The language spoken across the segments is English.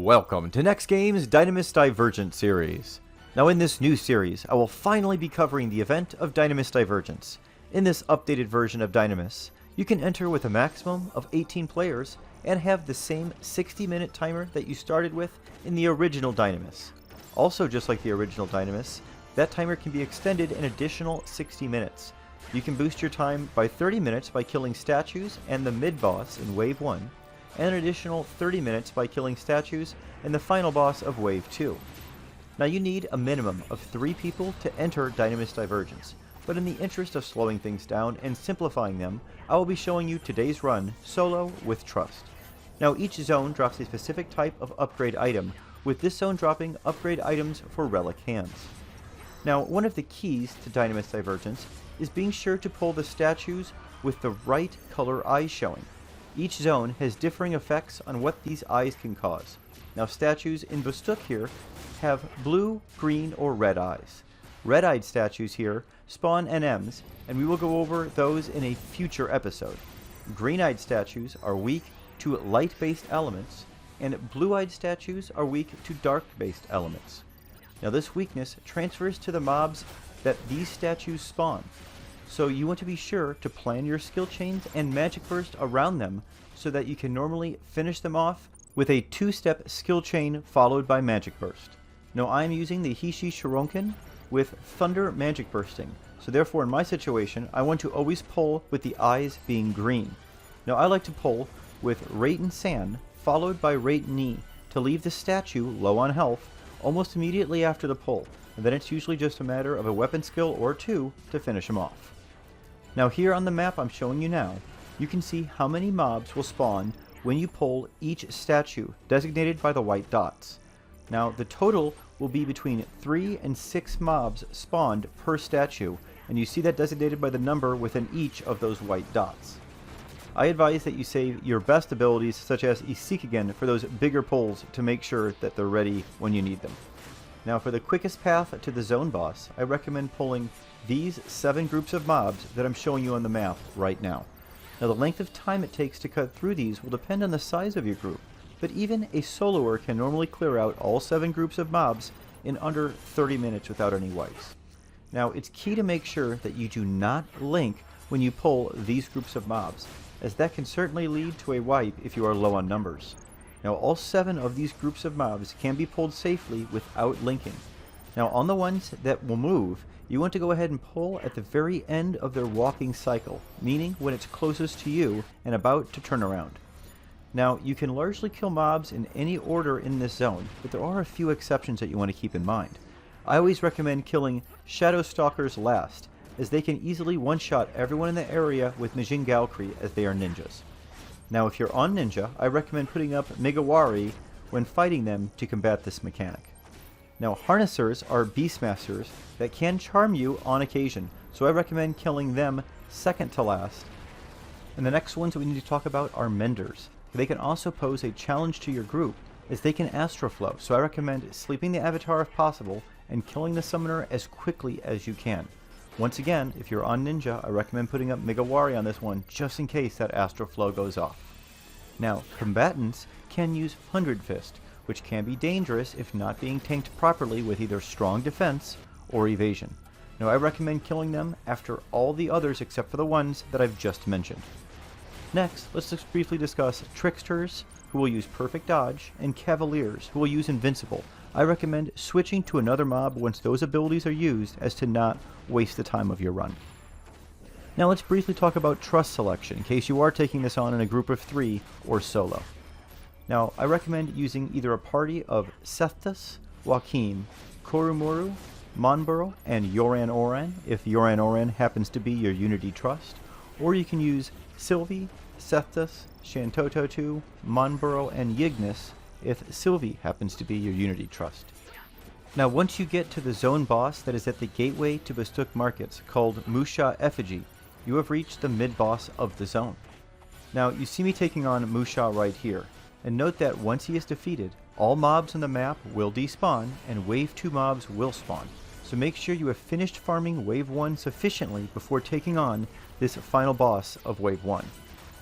Welcome to NEXTGames Dynamis Divergence series. Now in this new series, I will finally be covering the event of Dynamis Divergence. In this updated version of Dynamis, you can enter with a maximum of 18 players and have the same 60-minute timer that you started with in the original Dynamis. Also, just like the original Dynamis, that timer can be extended an additional 60 minutes. You can boost your time by 30 minutes by killing statues and the mid-boss in Wave 1, and an additional 30 minutes by killing statues and the final boss of Wave 2. Now you need a minimum of 3 people to enter Dynamis Divergence, but in the interest of slowing things down and simplifying them, I will be showing you today's run solo with Trust. Now each zone drops a specific type of upgrade item, with this zone dropping upgrade items for relic hands. Now one of the keys to Dynamis Divergence is being sure to pull the statues with the right color eyes showing. Each zone has differing effects on what these eyes can cause. Now statues in Bastok here have blue, green, or red eyes. Red-eyed statues here spawn NMs, and we will go over those in a future episode. Green-eyed statues are weak to light-based elements, and blue-eyed statues are weak to dark-based elements. Now this weakness transfers to the mobs that these statues spawn. So you want to be sure to plan your skill chains and magic burst around them so that you can normally finish them off with a 2-step skill chain followed by magic burst. Now I'm using the Hishi Shironken with thunder magic bursting, so therefore in my situation I want to always pull with the eyes being green. Now I like to pull with Rate and Sand followed by Rate and Knee to leave the statue low on health almost immediately after the pull, and then it's usually just a matter of a weapon skill or 2 to finish them off. Now here on the map I'm showing you now, you can see how many mobs will spawn when you pull each statue designated by the white dots. Now the total will be between 3 and 6 mobs spawned per statue, and you see that designated by the number within each of those white dots. I advise that you save your best abilities such as Isikagen for those bigger pulls to make sure that they're ready when you need them. Now for the quickest path to the zone boss, I recommend pulling these 7 groups of mobs that I'm showing you on the map right now. Now the length of time it takes to cut through these will depend on the size of your group, but even a soloer can normally clear out all 7 groups of mobs in under 30 minutes without any wipes. Now it's key to make sure that you do not link when you pull these groups of mobs, as that can certainly lead to a wipe if you are low on numbers. Now all 7 of these groups of mobs can be pulled safely without linking. Now on the ones that will move, you want to go ahead and pull at the very end of their walking cycle, meaning when it's closest to you and about to turn around. Now you can largely kill mobs in any order in this zone, but there are a few exceptions that you want to keep in mind. I always recommend killing Shadow Stalkers last, as they can easily one-shot everyone in the area with Mijin Galkri as they are ninjas. Now if you're on ninja, I recommend putting up Megawari when fighting them to combat this mechanic. Now harnessers are beastmasters that can charm you on occasion, so I recommend killing them second to last. And the next ones that we need to talk about are menders. They can also pose a challenge to your group as they can astroflow, so I recommend sleeping the avatar if possible and killing the summoner as quickly as you can. Once again, if you're on ninja, I recommend putting up Megawari on this one just in case that astroflow goes off. Now combatants can use 100 Fist, which can be dangerous if not being tanked properly with either strong defense or evasion. Now I recommend killing them after all the others except for the ones that I've just mentioned. Next, let's just briefly discuss Tricksters, who will use Perfect Dodge, and Cavaliers, who will use Invincible. I recommend switching to another mob once those abilities are used as to not waste the time of your run. Now let's briefly talk about Trust selection in case you are taking this on in a group of 3 or solo. Now, I recommend using either a party of Sethus, Joaquin, Korumuru, Monburo, and Yoran Oran if Yoran Oran happens to be your Unity Trust, or you can use Sylvie, Sethus, Shantoto2, Monburo, and Yignis if Sylvie happens to be your Unity Trust. Now once you get to the zone boss that is at the gateway to Bastok markets called Musha Effigy, you have reached the mid-boss of the zone. Now you see me taking on Musha right here. And note that once he is defeated, all mobs on the map will despawn and Wave 2 mobs will spawn. So make sure you have finished farming Wave 1 sufficiently before taking on this final boss of Wave 1.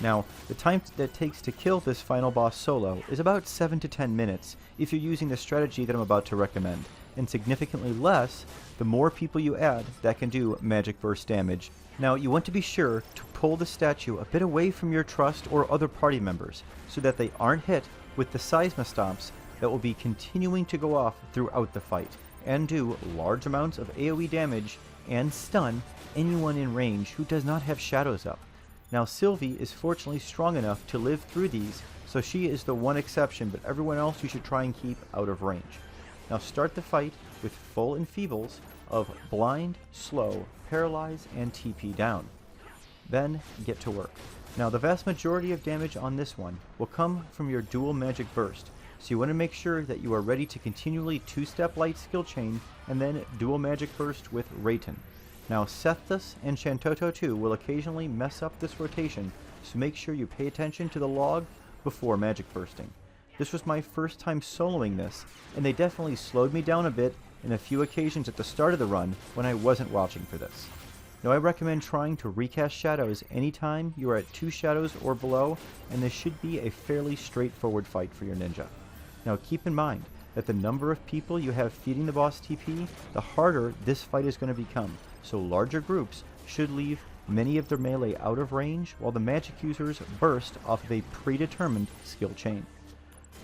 Now, the time that it takes to kill this final boss solo is about 7 to 10 minutes if you're using the strategy that I'm about to recommend, and significantly less the more people you add that can do magic burst damage. Now, you want to be sure to pull the statue a bit away from your trust or other party members so that they aren't hit with the seisma stomps that will be continuing to go off throughout the fight and do large amounts of AoE damage and stun anyone in range who does not have shadows up. Now, Sylvie is fortunately strong enough to live through these, so she is the one exception, but everyone else you should try and keep out of range. Now start the fight with full enfeebles of blind, slow, paralyze, and TP down. Then get to work. Now the vast majority of damage on this one will come from your dual magic burst, so you want to make sure that you are ready to continually 2-step light skill chain and then dual magic burst with Rayton. Now Sethus and Shantoto too will occasionally mess up this rotation, so make sure you pay attention to the log before magic bursting. This was my first time soloing this, and they definitely slowed me down a bit in a few occasions at the start of the run when I wasn't watching for this. Now I recommend trying to recast shadows anytime you are at 2 shadows or below, and this should be a fairly straightforward fight for your ninja. Now keep in mind that the number of people you have feeding the boss TP, the harder this fight is going to become, so larger groups should leave many of their melee out of range while the magic users burst off of a predetermined skill chain.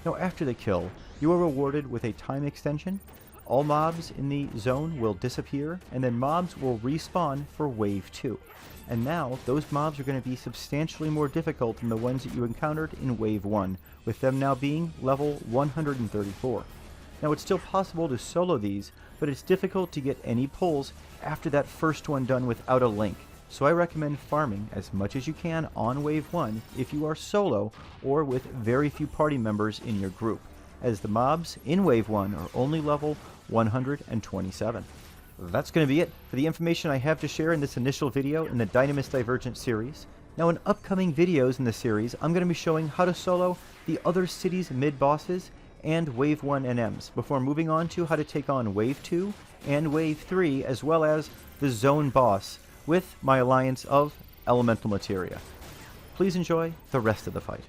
Now after the kill, you are rewarded with a time extension. All mobs in the zone will disappear, and then mobs will respawn for Wave 2. And now, those mobs are going to be substantially more difficult than the ones that you encountered in Wave 1, with them now being level 134. Now it's still possible to solo these, but it's difficult to get any pulls after that first one done without a link. So I recommend farming as much as you can on Wave 1 if you are solo or with very few party members in your group, as the mobs in Wave 1 are only level 127. That's going to be it for the information I have to share in this initial video in the Dynamis Divergence series. Now in upcoming videos in the series, I'm going to be showing how to solo the other cities' mid-bosses and Wave 1 NMs, before moving on to how to take on Wave 2 and Wave 3, as well as the zone boss with my alliance of Elemental Materia. Please enjoy the rest of the fight.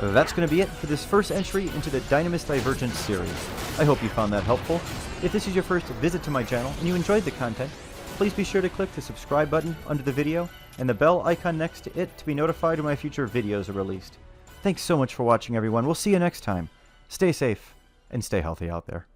That's going to be it for this first entry into the Dynamis Divergence series. I hope you found that helpful. If this is your first visit to my channel and you enjoyed the content, please be sure to click the subscribe button under the video and the bell icon next to it to be notified when my future videos are released. Thanks so much for watching, everyone. We'll see you next time. Stay safe and stay healthy out there.